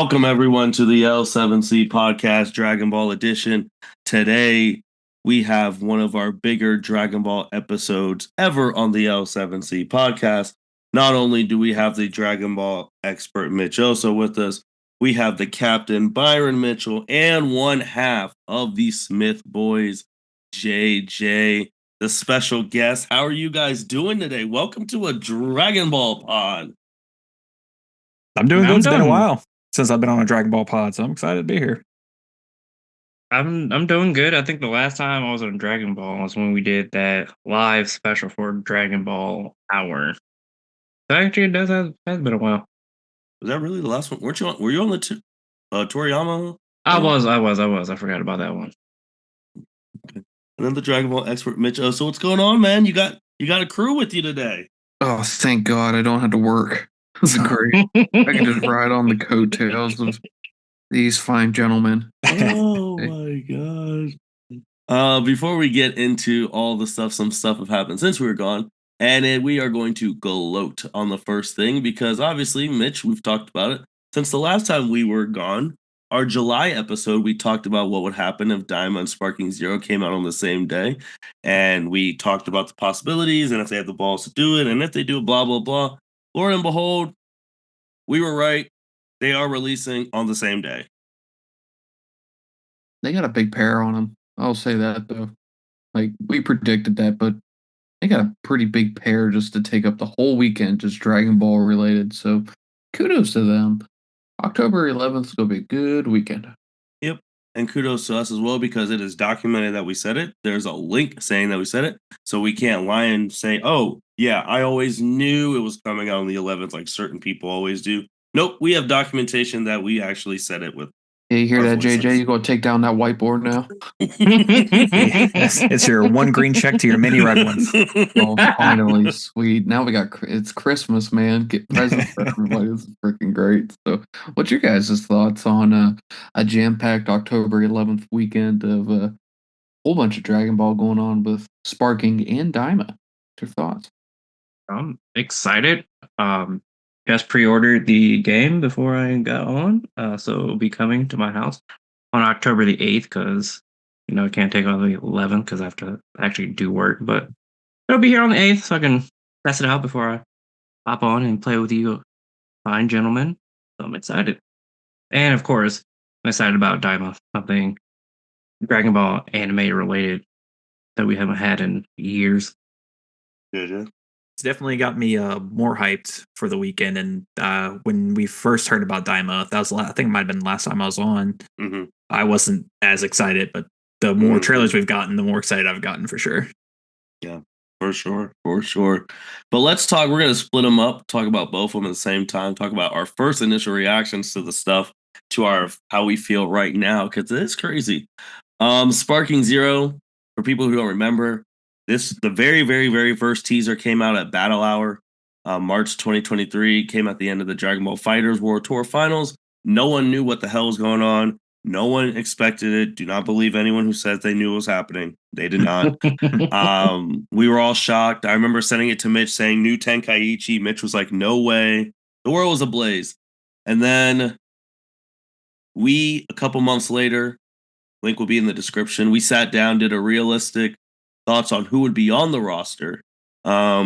Welcome everyone to the L7C podcast Dragon Ball edition. Today we have one of our bigger Dragon Ball episodes ever on the L7C podcast. Not only do we have the Dragon Ball expert Mitch Oso with us, we have the Captain Byron Mitchell and one half of the Smith Boyz JJ, the special guest. How are you guys doing today? Welcome to a Dragon Ball pod. I'm doing good. It's been a while since I've been on a Dragon Ball pod, so I'm excited to be here. I'm doing good. I think the last time I was on Dragon Ball was when we did that live special for Dragon Ball Hour. So actually, it has been a while. Was that really the last one? Weren't you on? Were you on the Toriyama? I was. I forgot about that one. Okay. And then the Dragon Ball expert Mitch. Oh, so what's going on, man? You got a crew with you today. Oh, thank God I don't have to work. This is great. I can just ride on the coattails of these fine gentlemen. Oh my gosh. Before we get into all the stuff, some stuff have happened since we were gone. And we are going to gloat on the first thing because obviously, Mitch, we've talked about it. Since the last time we were gone, our July episode, we talked about what would happen if Daima and Sparking Zero came out on the same day. And we talked about the possibilities and if they have the balls to do it and if they do blah, blah, blah. Lord and behold, we were right. They are releasing on the same day. They got a big pair on them. I'll say that, though. Like, we predicted that, but they got a pretty big pair just to take up the whole weekend, just Dragon Ball related. So, kudos to them. October 11th is going to be a good weekend. Yep. And kudos to us as well because it is documented that we said it. There's a link saying that we said it. So we can't lie and say, oh, yeah, I always knew it was coming out on the 11th like certain people always do. Nope, we have documentation that we actually said it with. Yeah, you hear that, JJ? You going to take down that whiteboard now? It's your one green check to your many red ones. Oh, finally, sweet. Now it's Christmas, man. Get presents for everybody. This is freaking great. So, what's your guys' thoughts on a jam-packed October 11th weekend of a whole bunch of Dragon Ball going on with Sparking and Daima? What's your thoughts? I'm excited. Just pre-ordered the game before I got on, so it'll be coming to my house on October the 8th because, I can't take on the 11th because I have to actually do work, but it'll be here on the 8th so I can test it out before I hop on and play with you fine gentlemen. So I'm excited. And of course, I'm excited about Daima, something Dragon Ball anime related that we haven't had in years. Yeah. It's definitely got me more hyped for the weekend. And when we first heard about Daima, that was I think it might have been the last time I was on. Mm-hmm. I wasn't as excited, but the more trailers we've gotten, the more excited I've gotten for sure. Yeah, for sure. But let's talk. We're going to split them up, talk about both of them at the same time, talk about our first initial reactions to the stuff, to our how we feel right now, because it's crazy. Sparking Zero, for people who don't remember, the very, very, very first teaser came out at Battle Hour, March 2023. Came at the end of the Dragon Ball FighterZ World Tour Finals. No one knew what the hell was going on. No one expected it. Do not believe anyone who says they knew it was happening. They did not. We were all shocked. I remember sending it to Mitch saying new Tenkaichi. Mitch was like, no way. The world was ablaze. And then a couple months later, link will be in the description. We sat down, did a realistic thoughts on who would be on the roster. I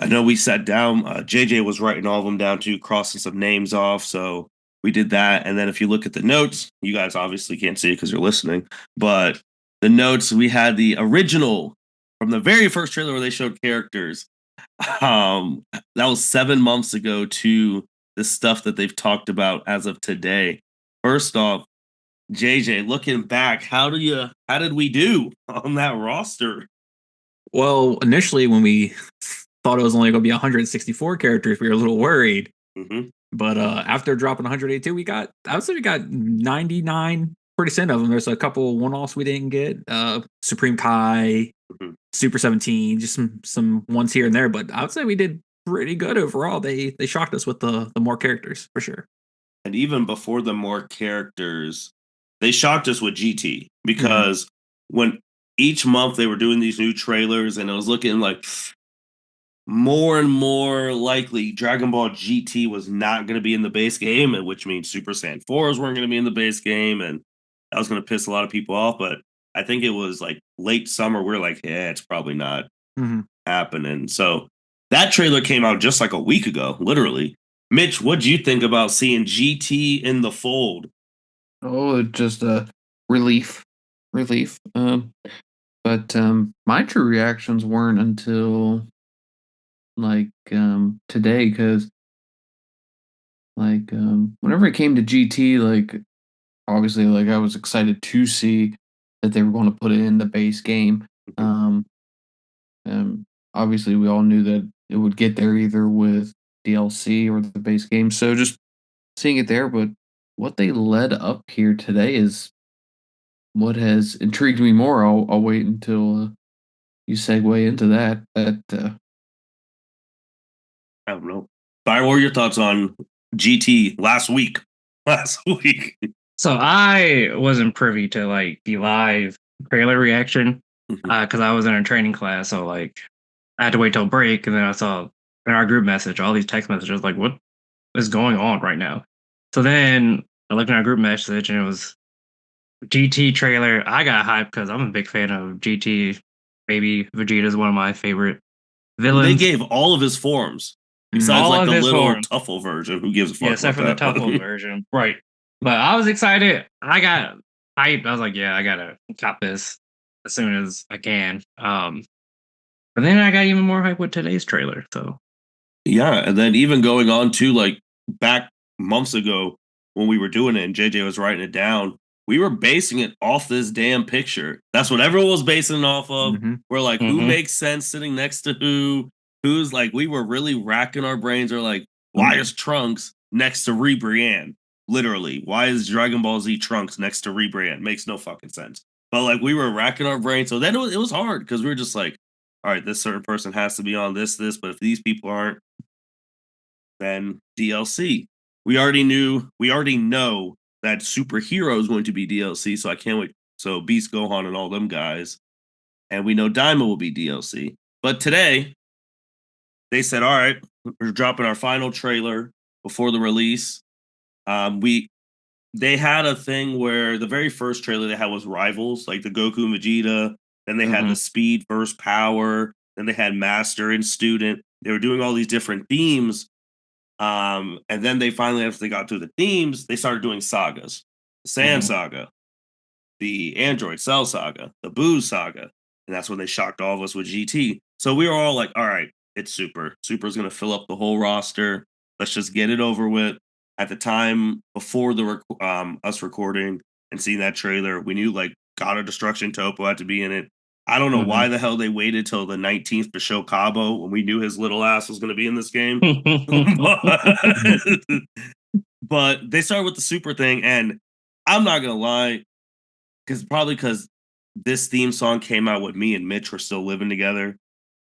know we sat down. JJ was writing all of them down too, crossing some names off. So we did that. And then if you look at the notes, you guys obviously can't see it because you're listening. But the notes, we had the original from the very first trailer where they showed characters. That was 7 months ago to the stuff that they've talked about as of today. First off, JJ, looking back, how did we do on that roster? Well, initially when we thought it was only going to be 164 characters, we were a little worried. Mm-hmm. But after dropping 182, I would say we got 99% of them. There's a couple one-offs we didn't get. Supreme Kai, Super 17, just some ones here and there. But I would say we did pretty good overall. They shocked us with the more characters for sure. And even before the more characters, they shocked us with GT because when each month they were doing these new trailers and it was looking like more and more likely Dragon Ball GT was not going to be in the base game, which means Super Saiyan 4s weren't going to be in the base game, and that was going to piss a lot of people off. But I think it was like late summer. We're like, yeah, it's probably not happening. So that trailer came out just like a week ago, literally. Mitch, what'd you think about seeing GT in the fold? Oh, just a relief. But my true reactions weren't until like today, because like whenever it came to GT, like obviously like I was excited to see that they were going to put it in the base game. Um, Obviously we all knew that it would get there either with DLC or the base game. So just seeing it there, but what they led up here today is what has intrigued me more. I'll wait until you segue into that. I don't know. Byron, what were your thoughts on GT last week? Last week. So I wasn't privy to like the live trailer reaction because I was in a training class. So like I had to wait till break, and then I saw in our group message all these text messages like, "What is going on right now?" So then I looked in our group message, and it was GT trailer. I got hyped because I'm a big fan of GT. Baby Vegeta is one of my favorite villains. They gave all of his forms. Besides All like of the his little forms. Tuffle version. Who gives a fuck Yeah, except for the about that? Tuffle version. Right. But I was excited. I got hyped. I was like, yeah, I gotta cop this as soon as I can. But then I got even more hyped with today's trailer. So Yeah, and then even going on to like back months ago when we were doing it and JJ was writing it down, we were basing it off this damn picture. That's what everyone was basing it off of. We're like, who makes sense sitting next to who? Who's like, we were really racking our brains. Or like, why is Trunks next to Ribrianne? Literally, why is Dragon Ball Z Trunks next to Ribrianne? Makes no fucking sense. But like, we were racking our brains. So then it was hard because we were just like, all right, this certain person has to be on this, but if these people aren't, then DLC. We already know that Superhero is going to be DLC, so I can't wait. So Beast Gohan and all them guys. And we know Daima will be DLC. But today, they said, all right, we're dropping our final trailer before the release. They had a thing where the very first trailer they had was Rivals, like the Goku and Vegeta. Then they had the Speed versus Power. Then they had Master and Student. They were doing all these different themes. And then they finally, after they got through the themes, they started doing sagas. The Sand Saga, the Android Cell Saga, the Boo Saga. And that's when they shocked all of us with GT. So we were all like, all right, it's Super. Super's going to fill up the whole roster. Let's just get it over with. At the time before the us recording and seeing that trailer, we knew like God of Destruction Topo had to be in it. I don't know why the hell they waited till the 19th to show Cabo when we knew his little ass was going to be in this game. But they started with the Super thing, and I'm not going to lie, because this theme song came out when me and Mitch were still living together.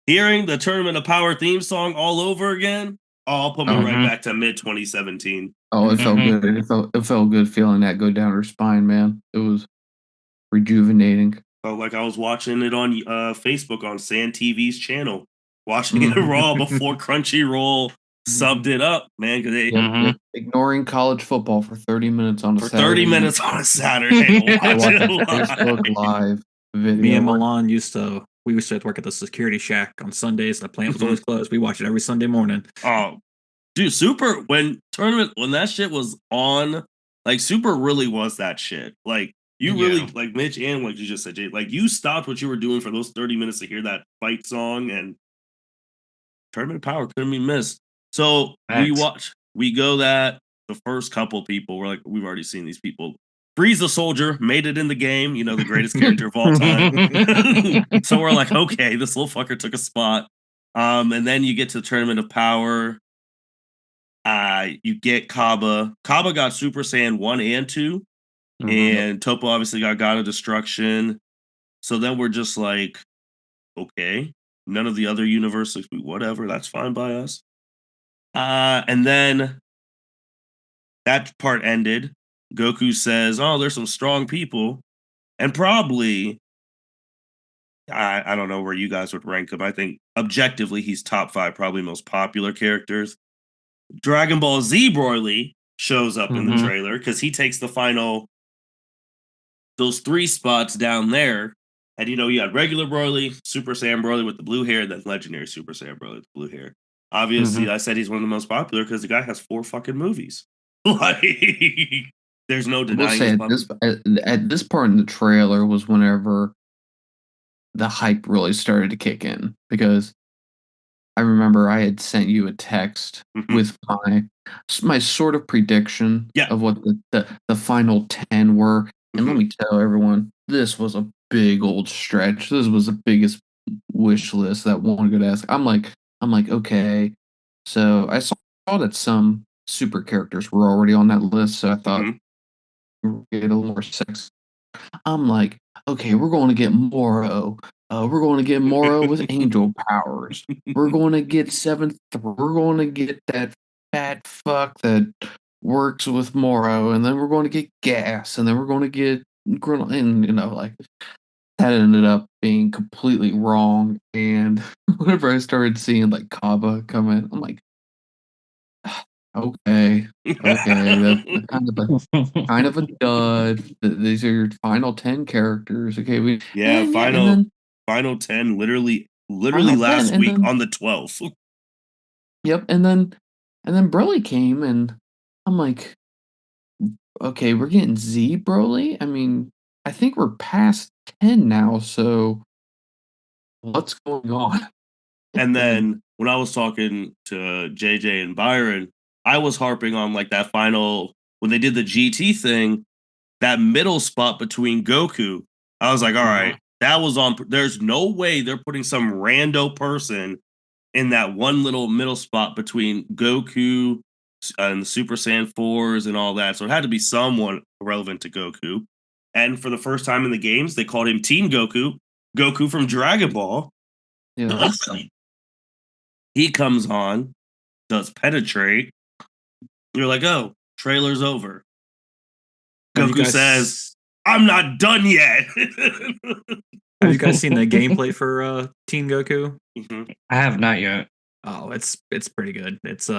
Hearing the Tournament of Power theme song all over again, I'll put me right back to mid 2017. Oh, it felt good. It felt good feeling that go down her spine, man. It was rejuvenating. Felt like I was watching it on Facebook on Sand TV's channel, watching it raw before Crunchyroll subbed it up, man. Because ignoring college football for 30 minutes on a Saturday. 30 minutes on a Saturday. Watching Facebook Live video. Me and Milan used to work at the security shack on Sundays, and the plant was always closed. We watched it every Sunday morning. Oh, dude, Super, when that shit was on, like, Super really was that shit. Like, you really, like, Mitch and like you just said, Jay, like, you stopped what you were doing for those 30 minutes to hear that fight song, and Tournament of Power couldn't be missed. So we go that the first couple people were like, we've already seen these people. Frieza Soldier made it in the game, the greatest character of all time. So we're like, okay, this little fucker took a spot. And then you get to the Tournament of Power. You get Kaba. Kaba got Super Saiyan 1 and 2. And Topo obviously got God of Destruction. So then we're just like, okay, none of the other universes, whatever, that's fine by us. And then that part ended. Goku says, oh, there's some strong people. And probably, I don't know where you guys would rank them. I think objectively, he's top 5, probably most popular characters. Dragon Ball Z Broly shows up in the trailer because he takes the final, those 3 spots down there. And you had regular Broly, Super Saiyan Broly with the blue hair, then legendary Super Saiyan Broly with the blue hair. Obviously, I said he's one of the most popular because the guy has 4 fucking movies. Like, there's no I will denying say his at this part in the trailer was whenever the hype really started to kick in, because I remember I had sent you a text with my sort of prediction of what the final 10 were. And let me tell everyone, this was a big old stretch. This was the biggest wish list that one could ask. I'm like, okay. So I saw that some super characters were already on that list, so I thought we'd get a little more sex. I'm like, okay, we're going to get Moro. We're going to get Moro with angel powers. We're going to get seventh. We're going to get that fat fuck that works with Moro, and then we're going to get Gas, and then we're going to get and like that ended up being completely wrong. And whenever I started seeing like Kaba come in, I'm like, okay, that's kind of a dud. These are your final 10 characters. Okay, final 10, literally Final 10, last and week then- on the 12th. Yep, and then Broly came, and I'm like, okay, we're getting Z Broly. I mean, I think we're past 10 now. So what's going on? And then when I was talking to JJ and Byron, I was harping on like that final, when they did the GT thing, that middle spot between Goku. I was like, all right, that was on. There's no way they're putting some rando person in that one little middle spot between Goku and the Super Saiyan 4s and all that. So it had to be someone relevant to Goku. And for the first time in the games, they called him Teen Goku, Goku from Dragon Ball. Yeah. He comes on, does penetrate. You're like, oh, trailer's over. Goku says, I'm not done yet. Have you guys seen the gameplay for Teen Goku? I have not yet. Oh, it's pretty good. It's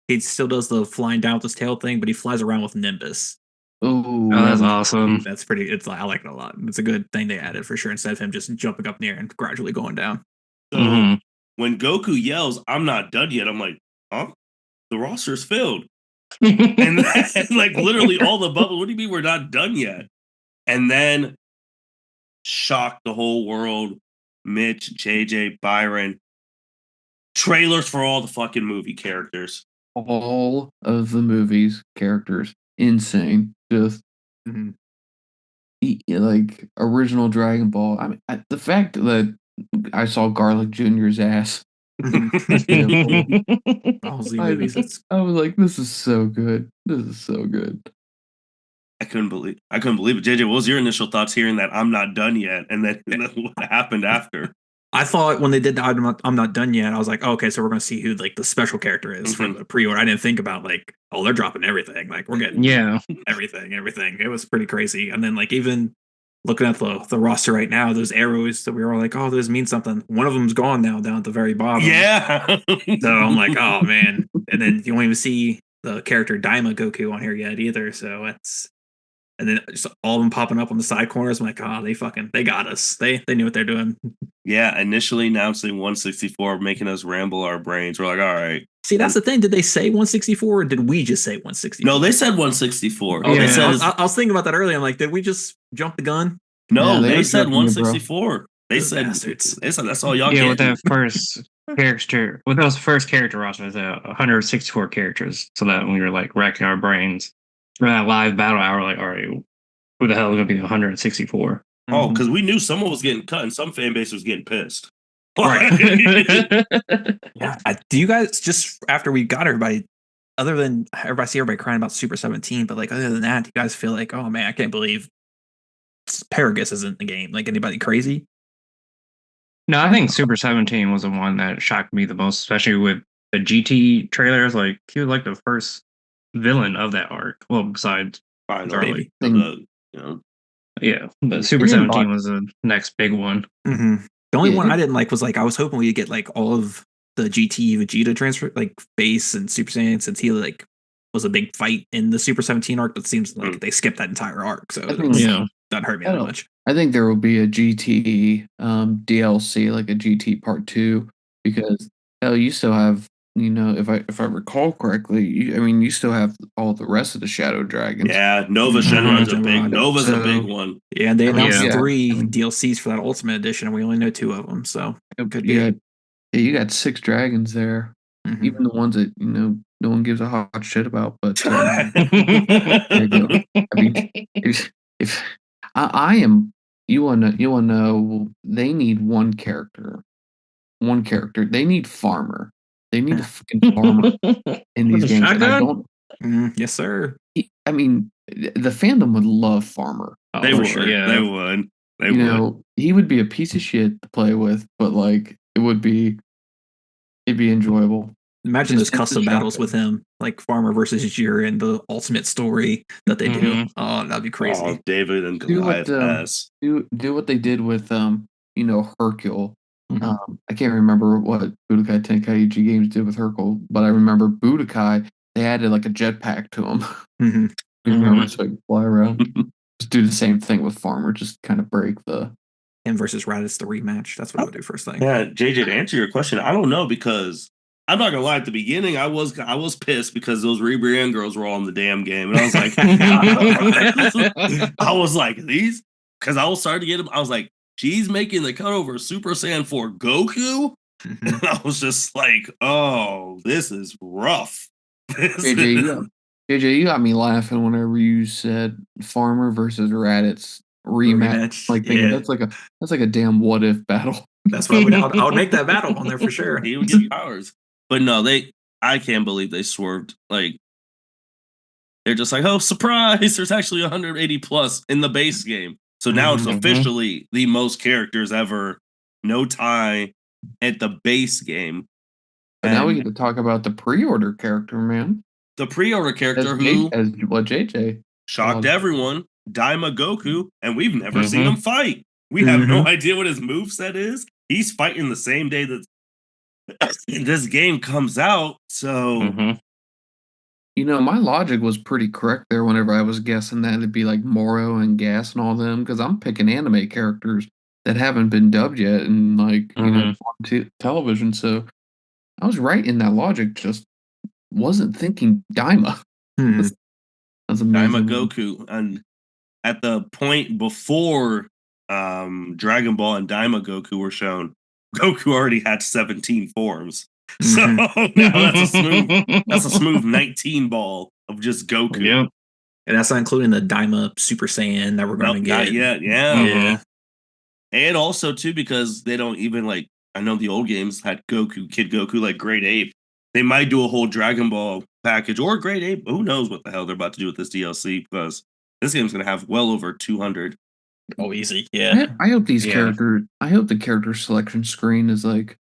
he still does the flying down with his tail thing, but he flies around with Nimbus. Oh, that's awesome. That's pretty. I like it a lot. It's a good thing they added for sure, instead of him just jumping up in the air and gradually going down. So when Goku yells, I'm not done yet, I'm like, huh? The roster's filled. And then, like, literally all the bubbles, what do you mean we're not done yet? And then shocked the whole world. Mitch, JJ, Byron. Trailers for all the fucking movie characters. All of the movies characters. Insane. Just like original Dragon Ball. I mean, the fact that I saw Garlic Jr.'s ass. All Z movies. I was like, this is so good. This is so good. I couldn't believe it. JJ, what was your initial thoughts hearing that I'm not done yet? And then what happened after? I thought when they did the I'm not done yet, I was like, oh, okay, so we're gonna see who like the special character is for the pre-order. I didn't think about like, oh, they're dropping everything. Like we're getting everything. It was pretty crazy. And then like even looking at the roster right now, those arrows that we were all like, oh, those mean something. One of them's gone now down at the very bottom. Yeah. So I'm like, oh man. And then you won't even see the character Daima Goku on here yet either. So it's, and then just all of them popping up on the side corners. I'm like, oh, they got us. They knew what they're doing. Yeah, initially announcing 164, making us ramble our brains. We're like, all right. See, that's the thing. Did they say 164 or did we just say 164? No, they said 164. Oh, they said I was thinking about that earlier. I'm like, did we just jump the gun? No, they said 164. They said that's all y'all get. With that first character, with those first character rosters, 164 characters. So that when we were like racking our brains for that live battle hour, like, all right, who the hell is going to be 164? Oh, because we knew someone was getting cut and some fan base was getting pissed. Right. Yeah. Do you guys, just after we got everybody, other than everybody crying about Super 17, but like other than that, do you guys feel like, oh man, I can't believe Paragus isn't in the game? Like anybody crazy? No, I think Super 17 was the one that shocked me the most, especially with the GT trailers. Like he was like the first villain of that arc. Well, besides Charlie. Yeah, but Super 17 was the next big one. The only one I didn't like was like I was hoping we'd get like all of the GT Vegeta transfer, like base and Super Saiyan, since he like was a big fight in the Super 17 arc. But it seems like they skipped that entire arc, so Yeah. doesn't hurt me that much. I think there will be a GT DLC, like a GT Part 2, because hell, you still have, if I recall correctly, you still have all the rest of the Shadow Dragons. Yeah, Nova Shenron's Nova's a big one. Yeah, and they announced Yeah. 3 DLCs for that Ultimate Edition, and we only know 2 of them, so could be. You got 6 dragons there, even the ones that no one gives a hot shit about. But there you go. I mean, if I am, you wanna know, they need one character. They need Farmer. They need a fucking Farmer in these games. And I don't. Yes, sir. I mean, the fandom would love Farmer. They would. Sure. Yeah, they would. He would be a piece of shit to play with, but like it'd be enjoyable. Imagine those custom battles with him, like Farmer versus Jiren, the ultimate story that they do. Oh, that'd be crazy. Oh, David and Goliath. Do what they did with Hercule. I can't remember what Budokai Tenkaichi games did with Hercule, but I remember Budokai, they added like a jetpack to him. So he could fly around. Just do the same thing with Farmer, just kind of break the him versus Raditz, the rematch. That's what I would do first thing. Yeah, JJ, to answer your question, I don't know, because I'm not gonna lie. At the beginning, I was pissed because those Rebrian girls were all in the damn game, and I was like, I was like, these, because I was starting to get them. I was like, she's making the cut over Super Saiyan for Goku, and I was just like, oh, this is rough. JJ, you got me laughing whenever you said Farmer versus Raditz rematch. Like, that's like a damn what if battle. That's why I would make that battle on there for sure. He would get powers. But no, I can't believe they swerved. Like, they're just like, oh, surprise! There's actually 180 plus in the base game. So now it's officially the most characters ever. No tie at the base game. But now we get to talk about the pre-order character, man. The pre-order character as what JJ shocked everyone. Daima Goku, and we've never seen him fight. We have no idea what his moveset is. He's fighting the same day that this game comes out. So, my logic was pretty correct there whenever I was guessing that it'd be like Moro and Gas and all them, because I'm picking anime characters that haven't been dubbed yet and on television. So I was right in that logic, just wasn't thinking Daima. That's amazing. Daima Goku, and at the point before Dragon Ball and Daima Goku were shown, Goku already had 17 forms. So now that's a smooth 19 ball of just Goku. Yep. And that's not including the Daima Super Saiyan that we're going to get. Not yet, yeah. And also too, because they don't even I know the old games had Goku, Kid Goku, like Great Ape. They might do a whole Dragon Ball package or Great Ape. Who knows what the hell they're about to do with this DLC, because this game's going to have well over 200. Oh, easy. Yeah. I hope these characters, I hope the character selection screen is like,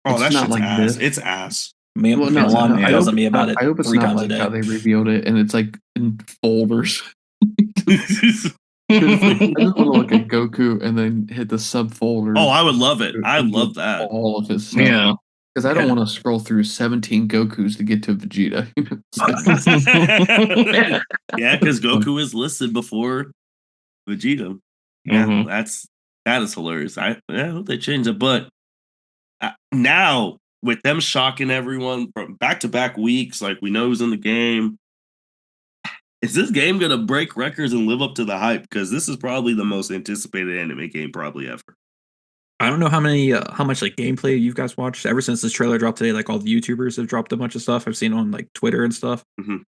that's not like ass. It's ass. Milan tells me about it. I hope it's not like how they revealed it and it's like in folders. I just want to look at Goku and then hit the subfolder. Oh, I would love it. I love that. All of his stuff. Yeah. Because I don't want to scroll through 17 Gokus to get to Vegeta. Yeah, because Goku is listed before Vegeta. Yeah, that is hilarious. I hope they change it. But now, with them shocking everyone from back-to-back weeks, like we know who's in the game, is this game going to break records and live up to the hype? Because this is probably the most anticipated anime game probably ever. I don't know how much like gameplay you guys watched ever since this trailer dropped today. Like all the YouTubers have dropped a bunch of stuff I've seen on like Twitter and stuff.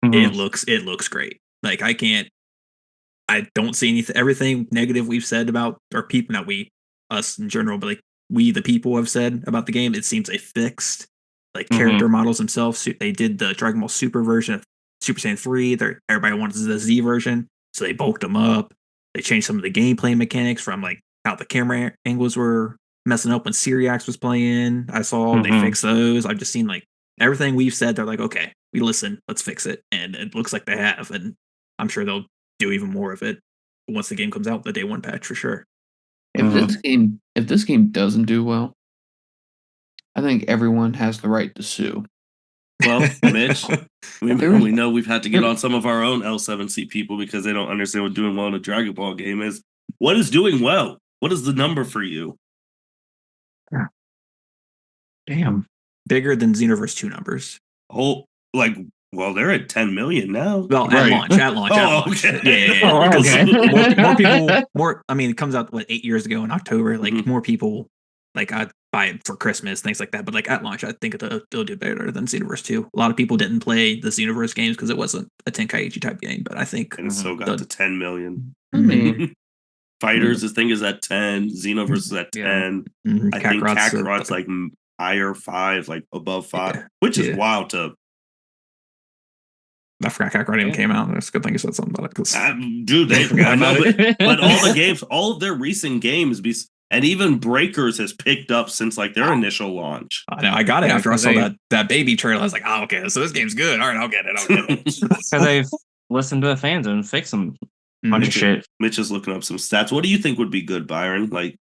It looks great. Like I don't see anything. Everything negative we've said about, or people, not we, us in general, but like we the people have said about the game, it seems they fixed like character models themselves. They did the Dragon Ball Super version of Super Saiyan 3. Everybody wants the Z version, so they bulked them up. They changed some of the gameplay mechanics from like how the camera angles were messing up when Syriax was playing. I saw they fixed those. I've just seen like everything we've said. They're like, okay, we listen, let's fix it, and it looks like they have. And I'm sure they'll do even more of it once the game comes out, the day one patch for sure. If this game doesn't do well, I think everyone has the right to sue. Well, Mitch, we There- know we've had to get on some of our own L7C people because they don't understand what doing well in a Dragon Ball game is. What is doing well? What is the number for you? Damn. Bigger than Xenoverse 2 numbers. Whole well, they're at 10 million now. Well, Right. at launch. Okay. Yeah. Oh, Because okay. more people, I mean, it comes out 8 years ago in October. Like Mhm. more people, like I buy it for Christmas, things like that. But like at launch, I think it'll do better than Xenoverse 2. A lot of people didn't play the Xenoverse games because it wasn't a Tenkaichi type game. But I think And it still got to 10 million. I mean, Fighters, this thing is at 10. Xenoverse is at Yeah. 10. Mhm, I think Kakarot's Kakarot's like higher 5, like above 5, Yeah. which is Yeah. wild to. I forgot Kakarot even came out. It's a good thing you said something about it because Dude, they Forgot I know, about it. but all the games, all of their recent games, and even Breakers has picked up since like their initial launch. I know I got it Yeah, after I 'cause saw they- that baby trailer. I was like, oh, okay, so this game's good. All right, I'll get it. Because they've listened to the fans and fixed some bunch of shit. Mitch is looking up some stats. What do you think would be good, Byron? Like,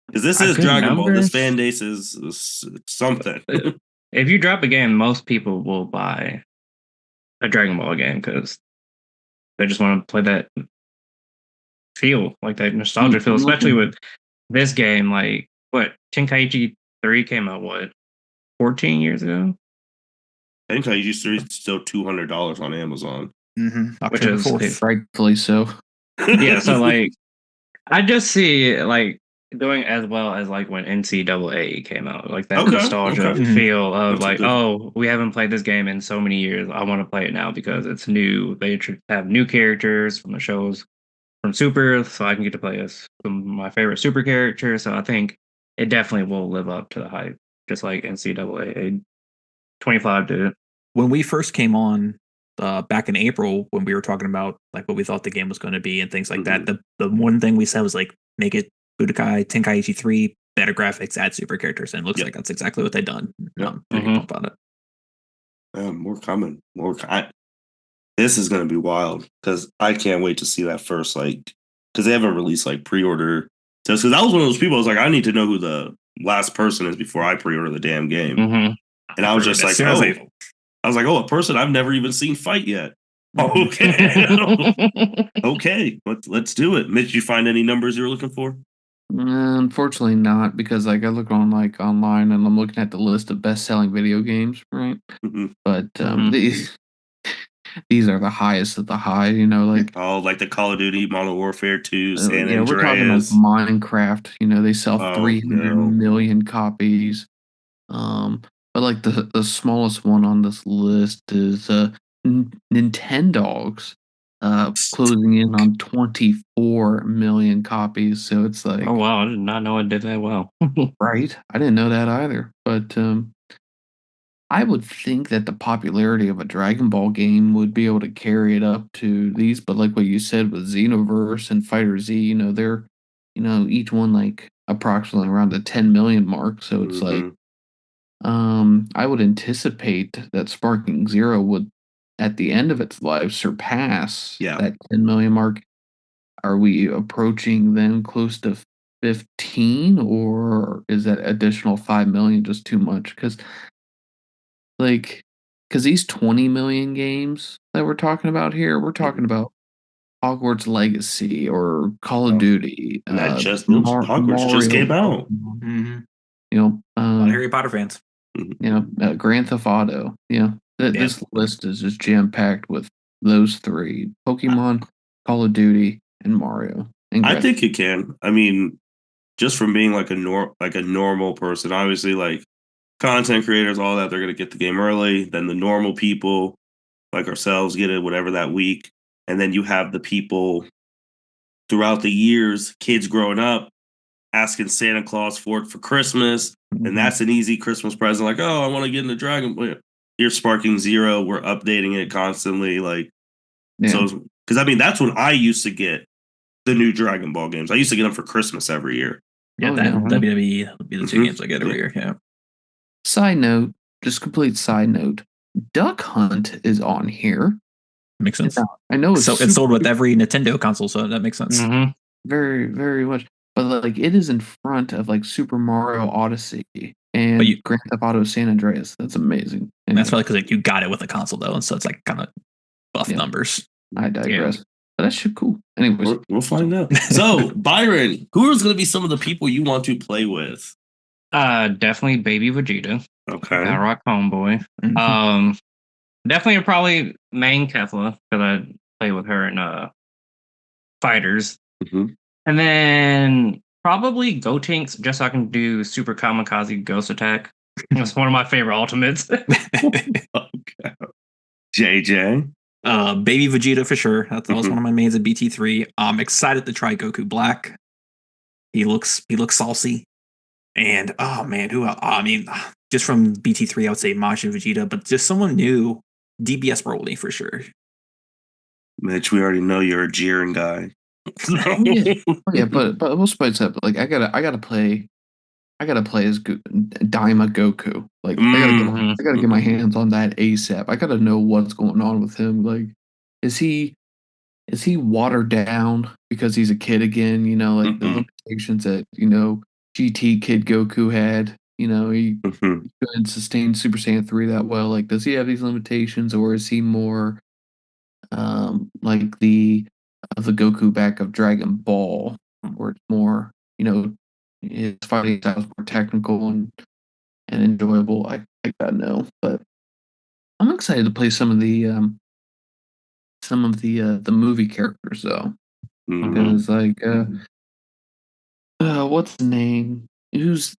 because this A is good Dragon Ball. This numbers? fan base is something. If you drop a game, most people will buy a Dragon Ball game because they just want to play that feel, like that nostalgia feel, especially with this game. Like, what, Tenkaichi 3 came out, 14 years ago? Tenkaichi 3 is still $200 on Amazon. Which is rightfully so. yeah, so like I just see like doing as well as like when NCAA came out, like that Okay, nostalgia okay. feel of That's a like, good- oh, we haven't played this game in so many years. I want to play it now because it's new. They have new characters from the shows from Super, so I can get to play as some of my favorite Super characters. So I think it definitely will live up to the hype, just like NCAA 25 did. When we first came on back in April, when we were talking about like what we thought the game was going to be and things like that, the one thing we said was like make it Budokai Tenkaichi 3, better graphics, add super characters, and it looks like that's exactly what they've done. I'm pretty pumped about it. More coming. This is going to be wild because I can't wait to see that first, like, because they haven't released like pre-order. Just because I was one of those people, I was like, I need to know who the last person is before I pre-order the damn game. And I was just like, a person I've never even seen fight yet. Okay. Okay, let's do it. Mitch, you find any numbers you're looking for? Unfortunately not, because like I look on like online and I'm looking at the list of best-selling video games, right? But these are the highest of the high, you know, like like the Call of Duty, Modern Warfare 2, San yeah, Andreas. we're talking like Minecraft, you know, they sell 300 no. million copies. But like the smallest one on this list is Nintendogs, closing in on 24 million copies. So it's like, Oh wow, I did not know it did that well. right? I didn't know that either. But I would think that the popularity of a Dragon Ball game would be able to carry it up to these. But like what you said with Xenoverse and Fighter Z, you know, they're, you know, each one like approximately around the 10 million mark. So it's like, I would anticipate that Sparking Zero would, at the end of its life, surpass that 10 million mark. Are we approaching then close to 15, or is that additional 5 million just too much? Because these 20 million games that we're talking about here, we're talking about Hogwarts Legacy or Call of Duty. Hogwarts just came out. You know, a lot of Harry Potter fans. You know, Grand Theft Auto. You know, this list is just jam packed with those three: Pokemon, Call of Duty, and Mario. I think it can. I mean, just from being like a normal person, obviously, like content creators, all that, they're gonna get the game early. Then the normal people, like ourselves, get it whatever that week, and then you have the people throughout the years, kids growing up, asking Santa Claus for it for Christmas. And that's an easy Christmas present. Like, oh, I want to get into Dragon Ball. Here's Sparking Zero. We're updating it constantly. Like, so, because I mean, that's when I used to get the new Dragon Ball games. I used to get them for Christmas every year. Yeah, WWE would be the two games I get every year. Yeah. Side note, just complete side note, Duck Hunt is on here. Makes sense. I know it's sold with every Nintendo console, so that makes sense. Very, very much. but like it is in front of like Super Mario Odyssey and Grand Theft Auto San Andreas. That's amazing. And that's probably because like, you got it with a console though, and so it's like kind of buff numbers. I digress. But that shit cool. Anyways, we'll find out. So, Byron, who is going to be some of the people you want to play with? Definitely Baby Vegeta. Okay. That Rock Homeboy. Definitely probably main Kefla, because I play with her in Fighters. And then probably Gotenks, just so I can do Super Kamikaze Ghost Attack. It's one of my favorite ultimates. Okay. JJ? Baby Vegeta for sure. That was one of my mains at BT3. I'm excited to try Goku Black. He looks saucy. And oh man, I mean, just from BT3, I would say Majin Vegeta, but just someone new, DBS Broly for sure. Mitch, we already know you're a Jiren guy. but we'll spice up. Like I gotta play as Daima Goku. Like I gotta get my hands on that ASAP. I gotta know what's going on with him. Like, is he watered down because he's a kid again? You know, like the limitations that GT Kid Goku had. You know, he couldn't sustain Super Saiyan 3 that well. Like, does he have these limitations, or is he more like the Goku back of Dragon Ball, where it's more, his fighting style is more technical and enjoyable? I gotta know, but I'm excited to play some of the movie characters though, because like what's his name? Who's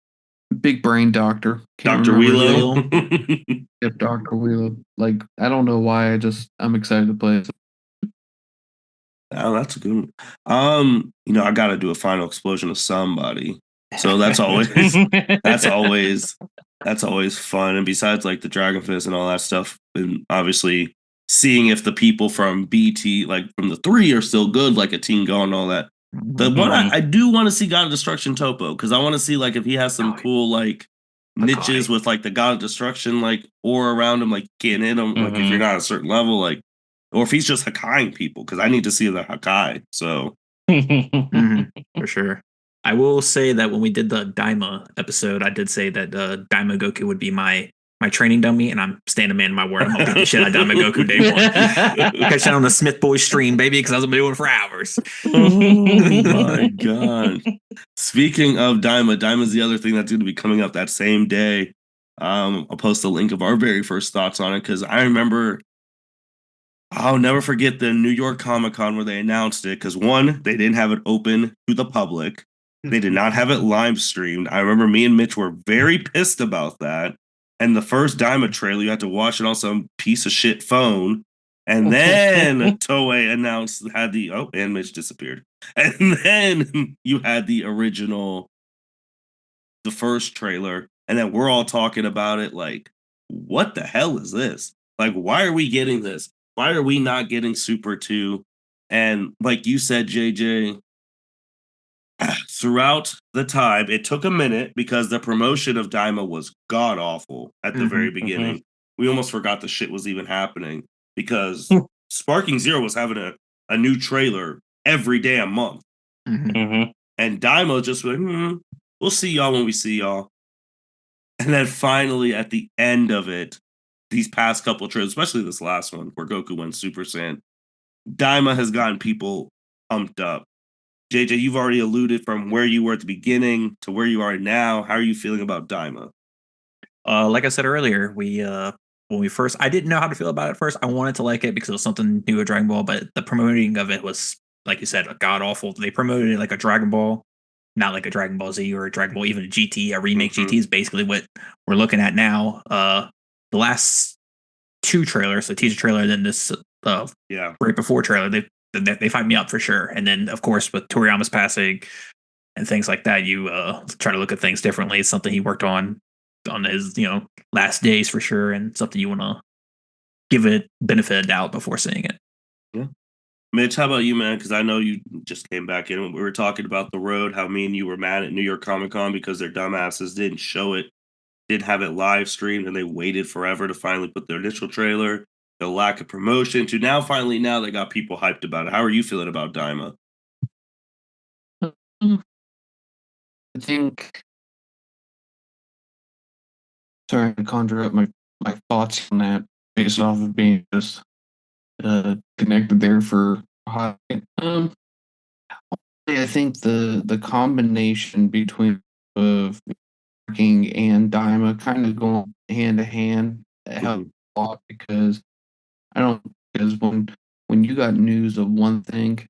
Big Brain Doctor? Dr. Wheelo. Yep, Dr. Wheelo. Like, I don't know why. I'm excited to play it. Oh, that's a good one. I got to do a final explosion of somebody. So that's always fun. And besides like the Dragon Fist and all that stuff, and obviously seeing if the people from BT, like from the 3, are still good, like a Team Go and all that. The one I do want to see God of Destruction Topo, because I want to see like if he has some cool like niches with like the God of Destruction like aura around him, like can't hit him, like if you're not at a certain level, like, or if he's just Hakkaiing people, because I need to see the Hakkai. So for sure. I will say that when we did the Daima episode, I did say that Daima Goku would be my training dummy, and I'm staying a man in my word. I'm gonna beat the shit out of Daima Goku day one. Catch that on the Smith Boyz stream, baby, because I was gonna be doing it for hours. Oh my god! Speaking of Daima's the other thing that's going to be coming up that same day. I'll post a link of our very first thoughts on it, because I remember, I'll never forget the New York Comic-Con where they announced it, because one, they didn't have it open to the public. They did not have it live streamed. I remember me and Mitch were very pissed about that. And the first Daima trailer, you had to watch it on some piece of shit phone. And then Toei announced, and Mitch disappeared. And then you had the first trailer. And then we're all talking about it like, what the hell is this? Like, why are we getting this? Why are we not getting Super 2? And like you said, JJ, throughout the time, it took a minute because the promotion of Daima was god awful at the very beginning. We almost forgot the shit was even happening, because Sparking Zero was having a new trailer every damn month. And Daima just went, we'll see y'all when we see y'all. And then finally, at the end of it, these past couple trailers, especially this last one where Goku went Super Saiyan, Daima has gotten people pumped up. JJ, you've already alluded from where you were at the beginning to where you are now. How are you feeling about Daima? Like I said earlier, when we first, I didn't know how to feel about it at first. I wanted to like it because it was something new at Dragon Ball, but the promoting of it was, like you said, god awful. They promoted it like a Dragon Ball, not like a Dragon Ball Z or a Dragon Ball, even a GT. A remake GT is basically what we're looking at now. The last 2 trailers, the teaser trailer, and then this right before trailer, they find me up for sure. And then, of course, with Toriyama's passing and things like that, you try to look at things differently. It's something he worked on his last days for sure, and something you want to give it benefit of doubt before seeing it. Yeah. Mitch, how about you, man? Because I know you just came back in. We were talking about the road, how me and you were mad at New York Comic Con because their dumbasses didn't show it, didn't have it live streamed, and they waited forever to finally put their initial trailer. The lack of promotion to now they got people hyped about it. How are you feeling about Daima? I think. Sorry to conjure up my thoughts on that based off of being just connected there for a hot. I think the combination between of Sparking and Daima kind of going hand to hand helped a lot because I don't because when you got news of one thing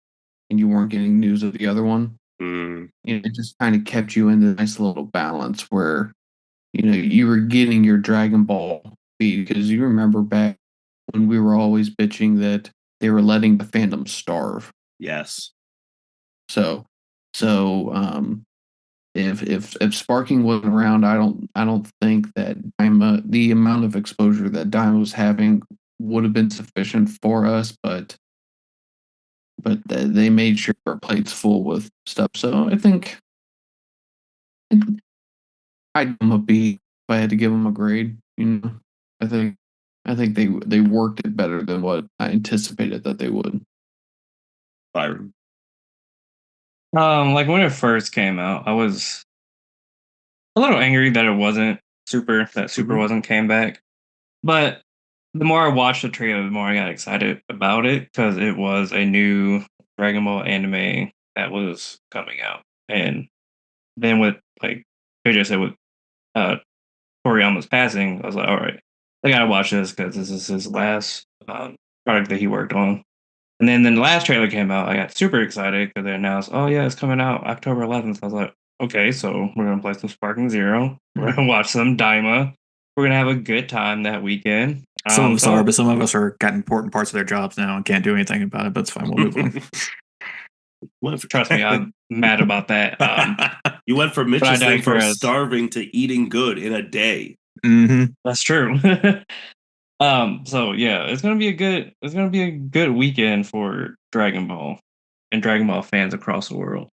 and you weren't getting news of the other one, it just kind of kept you in the nice little balance where you were getting your Dragon Ball feed because you remember back when we were always bitching that they were letting the fandom starve. Yes. So if Sparking wasn't around, I don't think that the amount of exposure that Daima was having would have been sufficient for us, but they made sure our plates full with stuff. So I think I'd give them a B if I had to give them a grade. I think they worked it better than what I anticipated that they would. Byron. Like when it first came out, I was a little angry that it wasn't Super wasn't came back. But the more I watched the trailer, the more I got excited about it because it was a new Dragon Ball anime that was coming out. And then with like JJ said with Toriyama's passing, I was like, all right, I gotta watch this because this is his last product that he worked on. And then the last trailer came out, I got super excited because they announced, oh yeah, it's coming out October 11th. I was like, okay, so we're gonna play some Sparking Zero. We're gonna watch some Daima. We're gonna have a good time that weekend. Some of us are, but some of us are got important parts of their jobs now and can't do anything about it. But it's fine. We'll move on. Trust me, I'm mad about that. You went from Mitch's thing from starving to eating good in a day. Mm-hmm. That's true. So yeah, it's gonna be a good weekend for Dragon Ball and Dragon Ball fans across the world.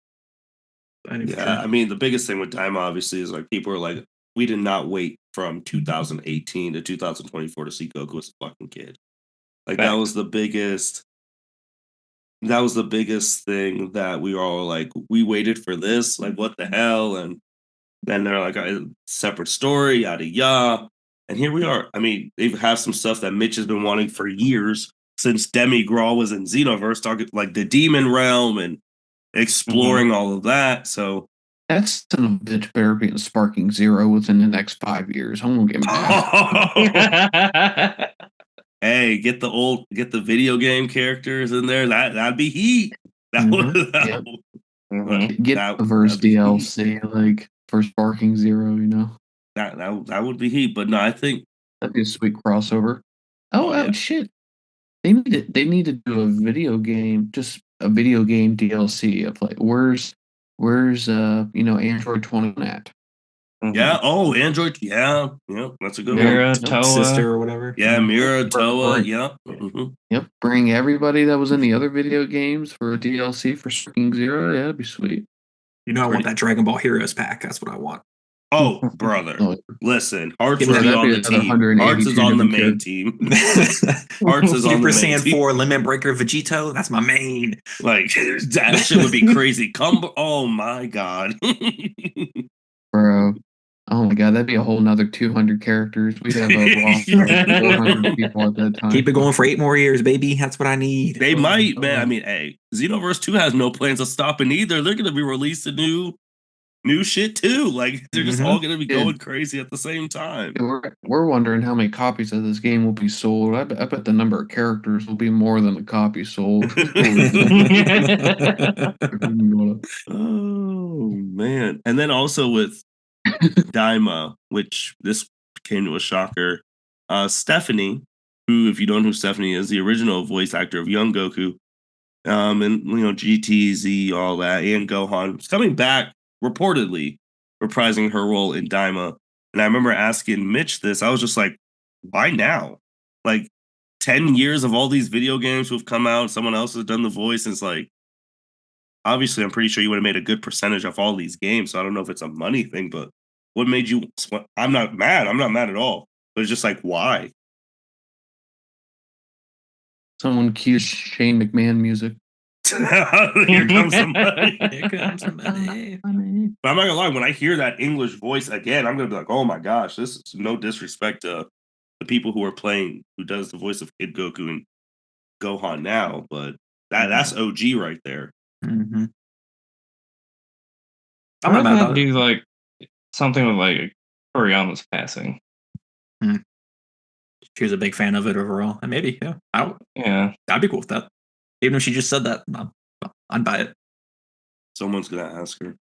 Yeah, I mean the biggest thing with Daima obviously is like people are like, we did not wait from 2018 to 2024 to see Goku as a fucking kid. Like that was the biggest thing that we were all like, we waited for this, like what the hell? And then they're like a separate story, yada yada. And here we are. I mean, they have some stuff that Mitch has been wanting for years since Demi Grawl was in Xenoverse, talking like the demon realm and exploring all of that. So that's son of a bitch better be in Sparking Zero within the next 5 years. I'm gonna get mad. Hey, get the video game characters in there. That'd be heat. That would get the verse DLC like for Sparking Zero. That would be heat. But no, I think that'd be a sweet crossover. Oh shit! They need to do a video game, just a video game DLC of like where's Android 21 at? Yeah. Oh, Android. Yeah. That's a good Mira, one. Toa, sister or whatever. Yeah, Mira, Toa. Yep. Yep. Bring everybody that was in the other video games for a DLC for Sparking Zero. Yeah, that'd be sweet. I want that Dragon Ball Heroes pack. That's what I want. Oh, brother. Listen, Hearts will be on the team. Hearts is on the main team. Hearts is on the main Super Saiyan team. 4 Limit Breaker Vegito. That's my main. Like, that shit would be crazy. Oh, my God. Bro. Oh, my God. That'd be a whole nother 200 characters. We'd have a roster of 400 people at that time. Keep it going for 8 more years, baby. That's what I need. They might, man. I mean, hey, Xenoverse 2 has no plans of stopping either. They're going to be releasing new shit too. Like they're just all gonna be going crazy at the same time. We're wondering how many copies of this game will be sold. I bet the number of characters will be more than the copies sold. Oh man. And then also with Daima, which this came to a shocker, Stephanie, who, if you don't know who Stephanie is, the original voice actor of Young Goku, and GTZ, all that, and Gohan, is coming back reportedly reprising her role in Daima. And I remember asking Mitch this. I was just like, why now? Like 10 years of all these video games who've come out, someone else has done the voice. And it's like, obviously, I'm pretty sure you would have made a good percentage of all these games. So I don't know if it's a money thing, but what made you? I'm not mad. I'm not mad at all. But it's just like, why? Someone cue Shane McMahon music. Here comes the money. Here comes the money. But I'm not gonna lie, when I hear that English voice again, I'm gonna be like, oh my gosh, this is no disrespect to the people who are playing, who does the voice of Kid Goku and Gohan now, but that's OG right there. Mm-hmm. I'm not mad about do like something with like Toriyama's passing. She was a big fan of it overall, and maybe I'd be cool with that. Even if she just said that, I'd buy it. Someone's gonna ask her.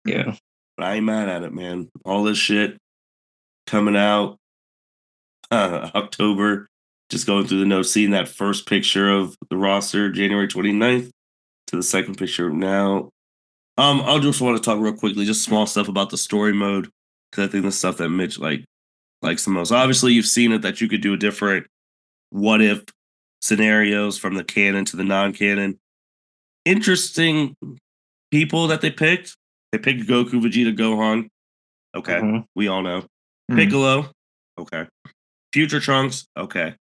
Yeah, but I ain't mad at it, man. All this shit coming out October. Just going through the notes, seeing that first picture of the roster, January 29th, to the second picture now. I'll just want to talk real quickly, just small stuff about the story mode, because I think the stuff that Mitch likes the most. Obviously, you've seen it that you could do a different what if scenarios from the canon to the non-canon. Interesting people that they picked. They picked Goku, Vegeta, Gohan. Okay, we all know. Piccolo. Okay. Future Trunks. Okay.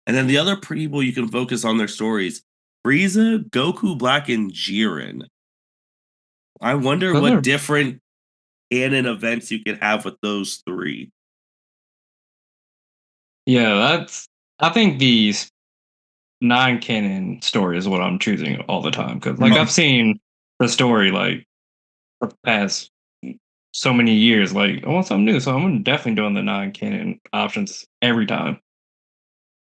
And then the other people you can focus on their stories: Frieza, Goku Black, and Jiren. I wonder what different canon events you could have with those three. Yeah, I think these non-canon story is what I'm choosing all the time, because like I've seen the story like for the past so many years. Like I want something new, so I'm definitely doing the non-canon options every time.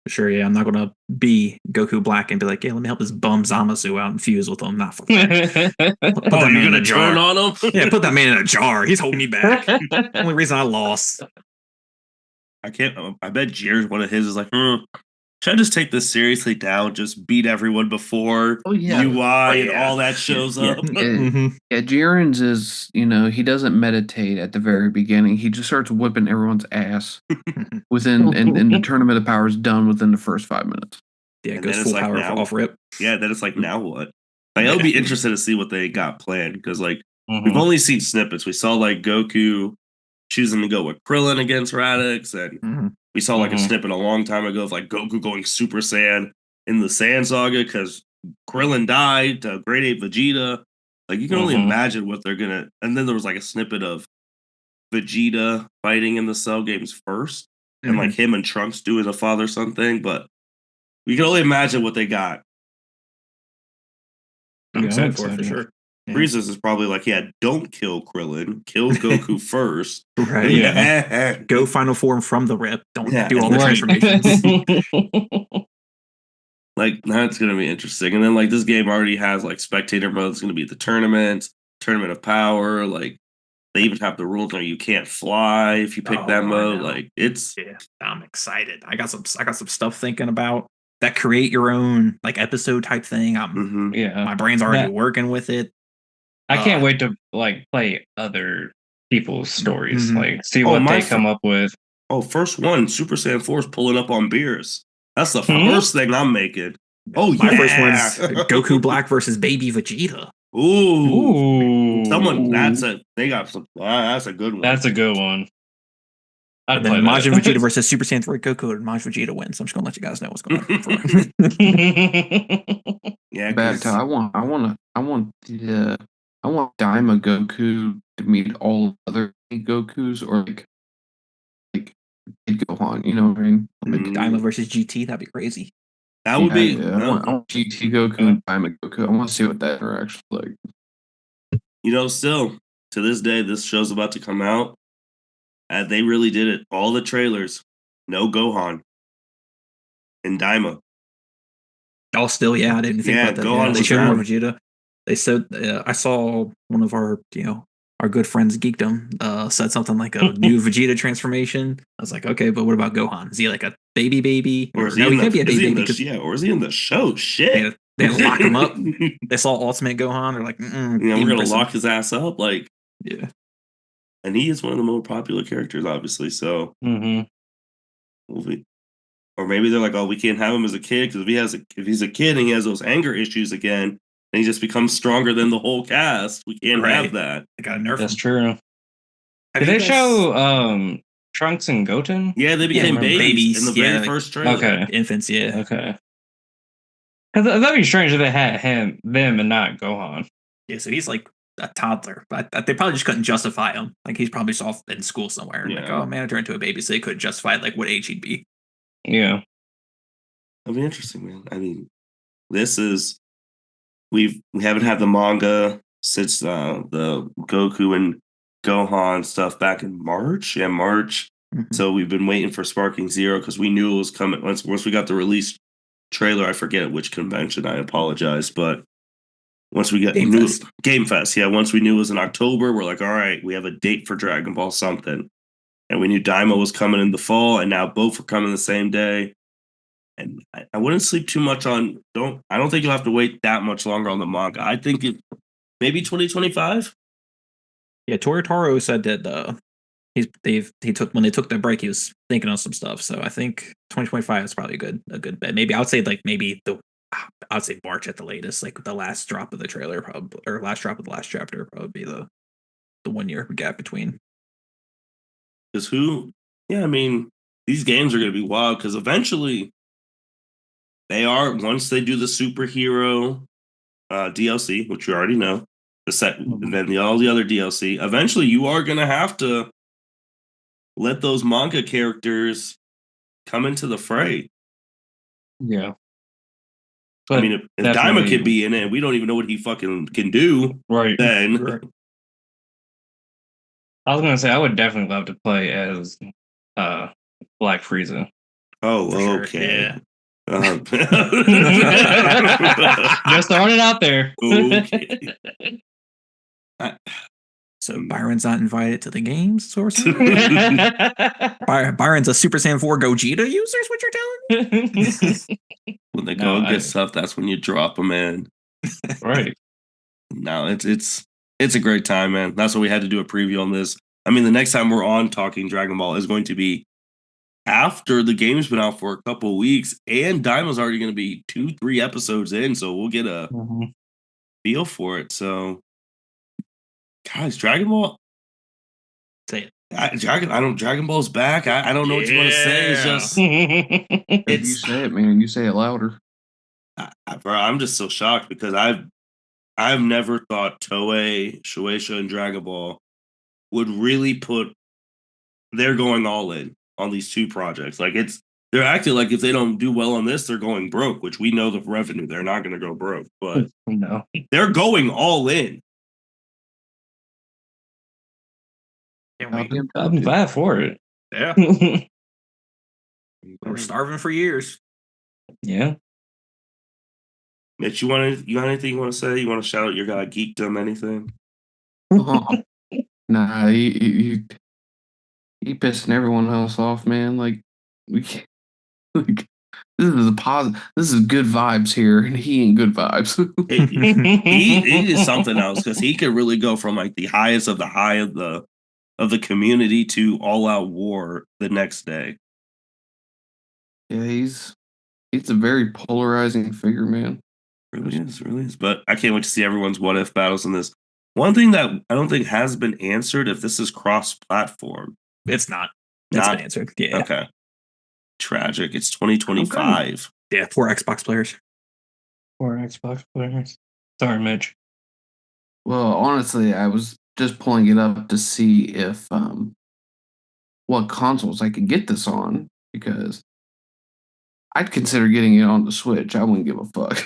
Sure, yeah, I'm not gonna be Goku Black and be like, "Yeah, let me help this bum Zamasu out and fuse with him." Not for that. Put that man in a jar. On him? Yeah, put that man in a jar. He's holding me back. Only reason I lost. I can't. I bet Jiren's one of his is like, should I just take this seriously now? Just beat everyone before UI and all that shows up. Jiren's is, he doesn't meditate at the very beginning. He just starts whipping everyone's ass within, and the Tournament of Power is done within the first 5 minutes. Yeah, it goes full power off rip. Yeah, then it's like, now what? Like, I would be interested to see what they got planned, because like we've only seen snippets. We saw like Goku choosing to go with Krillin against Radix, and we saw like a snippet a long time ago of like Goku going Super Saiyan in the Saiyan Saga because Krillin died to Grade 8 Vegeta. Like, you can only imagine what they're gonna. And then there was like a snippet of Vegeta fighting in the Cell games first, and like him and Trunks doing a father-son thing. But we can only imagine what they got. I'm excited for it for sure. Frieza's is probably like, don't kill Krillin. Kill Goku first. Right. Yeah. Go final form from the rip. Don't do all the transformations. Like, that's going to be interesting. And then, like, this game already has, like, spectator mode. It's going to be the tournament of power. Like, they even have the rules where you can't fly if you pick that mode. Like, it's... Yeah, I'm excited. I got some stuff thinking about that create your own, like, episode type thing. My brain's already working with it. I can't wait to like play other people's stories, like see what they come up with. First one, Super Saiyan 4 is pulling up on beers. That's the first thing I'm making. My first one's Goku Black versus Baby Vegeta. Ooh. Someone that's a good one. That's a good one. And then Majin Vegeta versus Super Saiyan 3 Goku, and Majin Vegeta wins. So I'm just gonna let you guys know what's going on. Yeah, back to I want Daima Goku to meet all other Gokus, or like Gohan, you know what I mean? Like Daima versus GT, that'd be crazy. That would be. Yeah. I want GT Goku and Daima Goku. I want to see what that interaction's like. Still to this day, this show's about to come out, and they really did it. All the trailers, no Gohan and Daima. Oh, still, I didn't think about that. Gohan they showed more Vegeta. They said, I saw one of our, our good friends Geekdom said something like a new Vegeta transformation. I was like, okay, but what about Gohan? Is he like a baby? Or is he can't be a baby. Or is he in the show? Shit. They lock him up. They saw Ultimate Gohan. They're like, we're gonna lock his ass up. Like, yeah. And he is one of the more popular characters, obviously. So, or maybe they're like, we can't have him as a kid, because if he's a kid and he has those anger issues again, and he just becomes stronger than the whole cast, we can't have that. They got to nerf him. That's true. Did they show Trunks and Goten? Yeah, they became babies in the very first trailer. Okay. Infants, yeah. Okay. Because that'd be strange if they had them, and not Gohan. Yeah, so he's like a toddler, but they probably just couldn't justify him. Like he's probably off in school somewhere. And like, oh man, I turned into a baby, so they couldn't justify like what age he'd be. Yeah, that'd be interesting, man. I mean, this is we haven't had the manga since the Goku and Gohan stuff back in March. Yeah, March. Mhm. So we've been waiting for Sparking Zero because we knew it was coming. Once we got the release trailer, I forget at which convention. I apologize, but once we got Game Fest, yeah. Once we knew it was in October, we're like, all right, we have a date for Dragon Ball something, and we knew Daima was coming in the fall, and now both are coming the same day. And I wouldn't sleep too much on. I don't think you'll have to wait that much longer on the manga. I think maybe 2025. Yeah, Toritaro said that he took when they took their break, he was thinking of some stuff. So I think 2025 is probably a good bet. Maybe I would say I'd say March at the latest, like the last drop of the trailer, probably, or last drop of the last chapter, probably be the 1 year gap between. Because I mean, these games are going to be wild because eventually once they do the superhero DLC, which you already know, and then all the other DLC, eventually you are going to have to let those manga characters come into the fray. Yeah. But I mean, if Daima could be in it, we don't even know what he fucking can do. Right. Then. Right. I was gonna say I would definitely love to play as Black Frieza. Oh, okay. Yeah. Just throwing it out there. Okay. So Byron's not invited to the games, source. Byron's a Super Saiyan 4 Gogeta user, is what you're telling me? When they go and get stuff, that's when you drop them in. Right. No, it's a great time, man. That's why we had to do a preview on this. I mean, the next time we're on talking Dragon Ball is going to be after the game's been out for a couple of weeks, and Daima's already going to be 2-3 episodes in, so we'll get a feel for it. So, guys, Dragon Ball. Say it. Dragon Ball's back. I don't know what you want to say. It's just you say it, man. You say it louder. Bro, I'm just so shocked because I've never thought Toei, Shueisha, and Dragon Ball would really they're going all in on these two projects. Like they're acting like if they don't do well on this, they're going broke, which we know the revenue. They're not going to go broke, but no, they're going all in. I'm glad for it. Yeah. We're starving for years. Yeah. Mitch, you got anything you want to say? You want to shout out your guy Geekdom, anything? Nah, he pissing everyone else off, man. Like we can't, like this is a positive. This is good vibes here, and he ain't good vibes. he is something else because he could really go from like the highest of the high of the community to all out war the next day. Yeah, he's a very polarizing figure, man. Really is. But I can't wait to see everyone's what if battles in this. One thing that I don't think has been answered if this is cross-platform. It's not. It's been answered. Yeah. Okay. Tragic. It's 2025. Okay. Yeah, 4 Xbox players. 4 Xbox players. Sorry, Mitch. Well, honestly, I was just pulling it up to see if what consoles I could get this on, because I'd consider getting it on the Switch. I wouldn't give a fuck.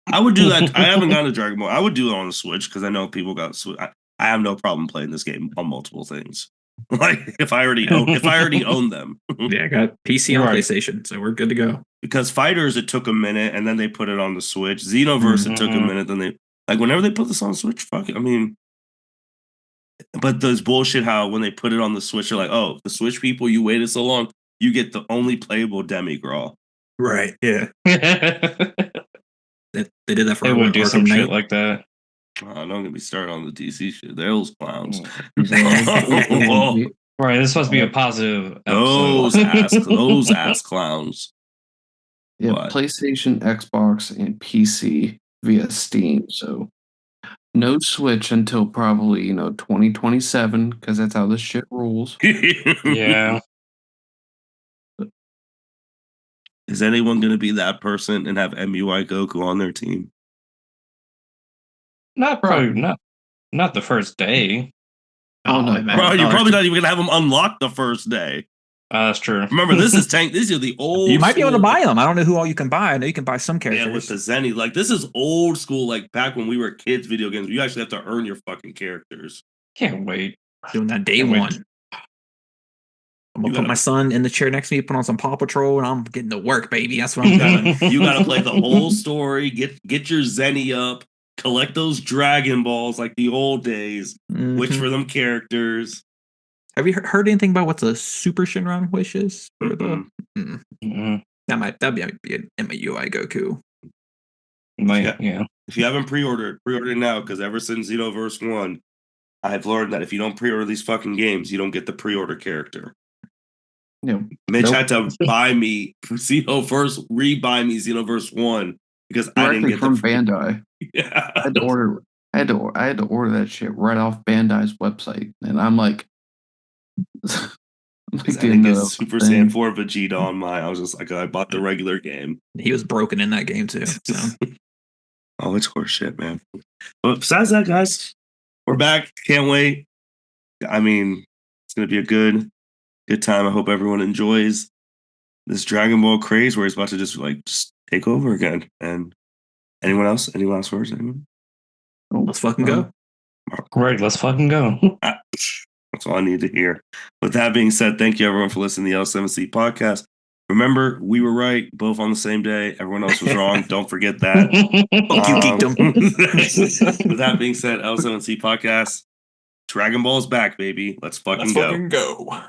I would do that. I haven't gotten to Dragon Ball. I would do it on the Switch because I know people got Switch. I have no problem playing this game on multiple things. Like if I already own them. Yeah, I got PC and PlayStation, so we're good to go. Because Fighters, it took a minute, and then they put it on the Switch. Xenoverse, it took a minute, then they whenever they put this on Switch, fuck it. I mean, but there's bullshit how when they put it on the Switch, they're like, oh, the Switch people, you waited so long, you get the only playable Demigraw. Right. Yeah. They did that for they would do some shit like that. Don't get me started on the DC shit. Those clowns. Right, this is supposed to be a positive episode. Those ass clowns. Yeah, but PlayStation, Xbox, and PC via Steam. So no Switch until probably 2027, because that's how this shit rules. Yeah. Is anyone going to be that person and have MUI Goku on their team? Not the first day. Oh, no. man. Bro, you're Oh, probably not even going to have them unlocked the first day. That's true. Remember, this is Tank. These are the old. You might be able to school- buy them. I don't know who all you can buy. I know you can buy some Yeah, with characters. the Zenny. Like, this is old school, like back when we were kids video games. You actually have to earn your fucking characters. Can't wait. Doing that day Can't wait. one. I'm gonna You put gotta- my son in the chair next to me, put on some Paw Patrol, and I'm getting to work, baby. That's what I'm doing. You gotta play the whole story. Get your Zenny up. Collect those Dragon Balls like the old days. Wish Mhm. for them characters. Have you heard anything about what the Super Shinran wish is? For the, Mhm. that'd be an MUI Goku. Yeah. If you haven't pre-ordered it now, because ever since Xenoverse 1, I've learned that if you don't pre-order these fucking games, you don't get the pre-order character. Yeah. Mitch Nope. had to buy me Xenoverse, re-buy me Xenoverse 1 because I didn't Directly get from the Bandai. Yeah. I had to order that shit right off Bandai's website, and I'm like, I didn't get Super thing. Saiyan 4 Vegeta on mine. I was just like, I bought the regular game. He was broken in that game too. So Oh, it's horseshit, man. But besides that, guys, we're back. Can't wait. I mean, it's gonna be a good time. I hope everyone enjoys this Dragon Ball craze where he's about to just take over again. And anyone else? Anyone else first? Anyone? let's fucking go. Right, let's fucking go. That's all I need to hear. With that being said, thank you everyone for listening to the L7C podcast. Remember, we were right, both on the same day. Everyone else was wrong. Don't forget that. Fuck you, geekdom. With that being said, L7C podcast, Dragon Ball's back, baby. Let's fucking go. go.